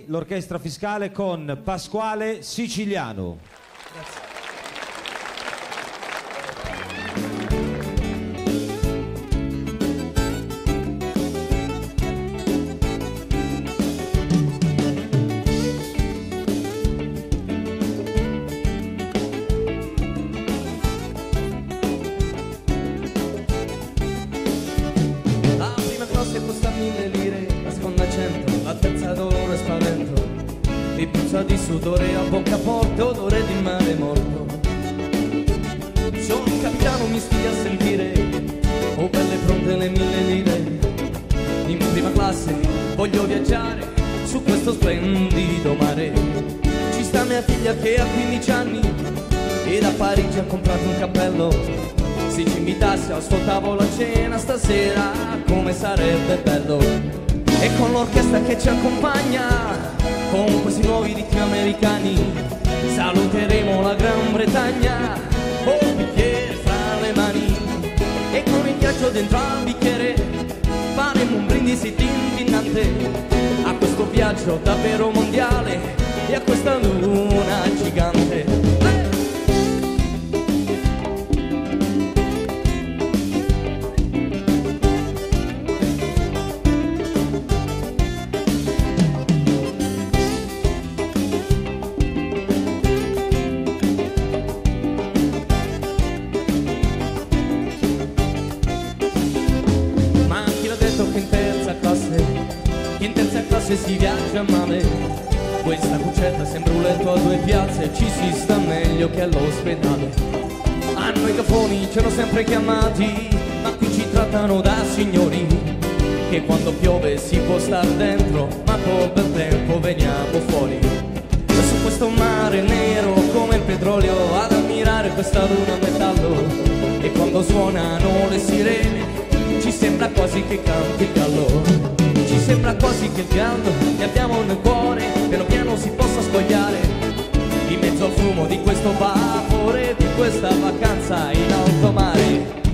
L'orchestra fiscale con Pasquale Siciliano. Grazie. La prima classe costa 1000 lire, la seconda 100, la terza dolore e spavento, mi puzza di sudore a bocca forte, odore di mare morto. Sono un capitano, mi stia a sentire, oh belle pronte le 1000 lire. In prima classe voglio viaggiare su questo splendido mare. Ci sta mia figlia che ha 15 anni e da Parigi ha comprato un cappello. Se ci invitasse al suo tavolo a cena stasera, come sarebbe bello. E con l'orchestra che ci accompagna, con questi nuovi ritmi americani, saluteremo la Gran Bretagna, con un bicchiere fra le mani. E con il ghiaccio dentro al bicchiere faremo un brindisi tintinnante a questo viaggio davvero mondiale e a questa luna gigante. Se si viaggia male, questa cuccetta sembra un letto a due piazze, ci si sta meglio che all'ospedale. A noi cafoni ci hanno sempre chiamati, ma qui ci trattano da signori, che quando piove si può star dentro, ma col bel tempo veniamo fuori. E su questo mare nero come il petrolio, ad ammirare questa luna a metallo, e quando suonano le sirene ci sembra quasi che canti il gallo. Ci sembra quasi che il caldo che abbiamo nel cuore piano piano si possa spogliare in mezzo al fumo di questo vapore, di questa vacanza in alto mare.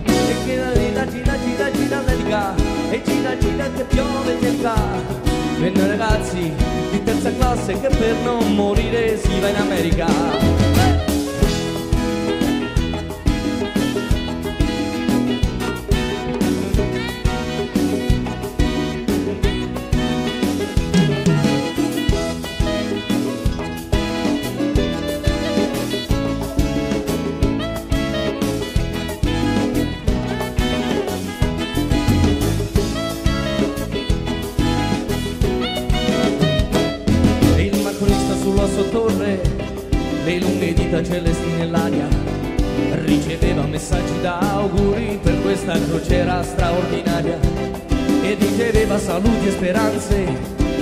E gira gira gira gira gira l'America, e gira gira che piove in realtà. Per noi ragazzi di terza classe che per non morire si va in America. Sulla sua torre, le lunghe dita celesti nell'aria, riceveva messaggi d'auguri per questa crociera straordinaria, e riceveva saluti e speranze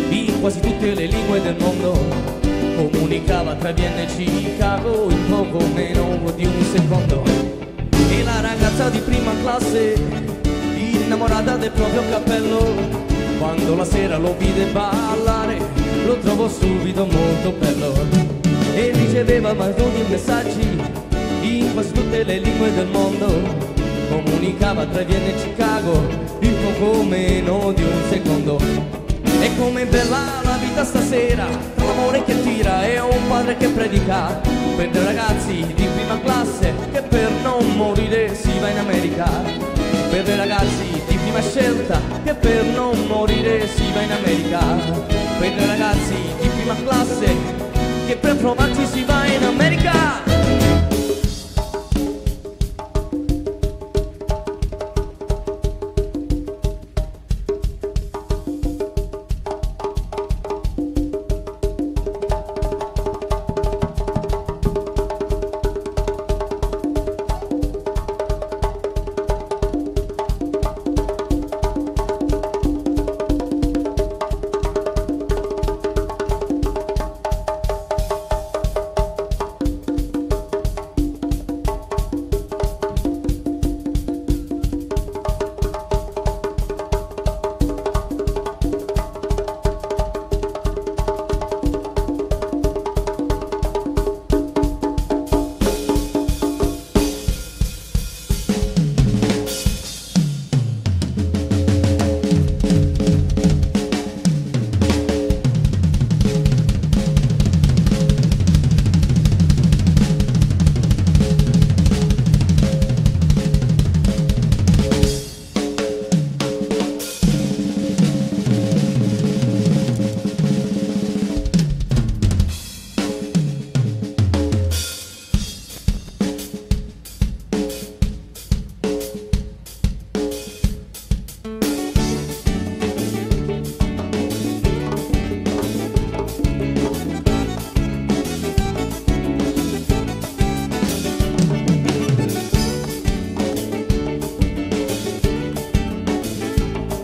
in quasi tutte le lingue del mondo. Comunicava tra Vienna e Chicago in poco meno di un secondo. E la ragazza di prima classe, innamorata del proprio cappello, quando la sera lo vide ballare lo trovò subito molto bello. E riceveva maratoni e messaggi in quasi tutte le lingue del mondo. Comunicava tra Vienna e Chicago in poco meno di un secondo. E come bella la vita stasera, tra l'amore che tira e un padre che predica, per dei ragazzi di prima classe che per non morire si va in America. Per dei ragazzi di prima scelta che per non morire si va in America. Per dei ragazzi di prima classe che per provarci si va in America.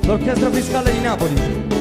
l'orchestra fiscale di Napoli.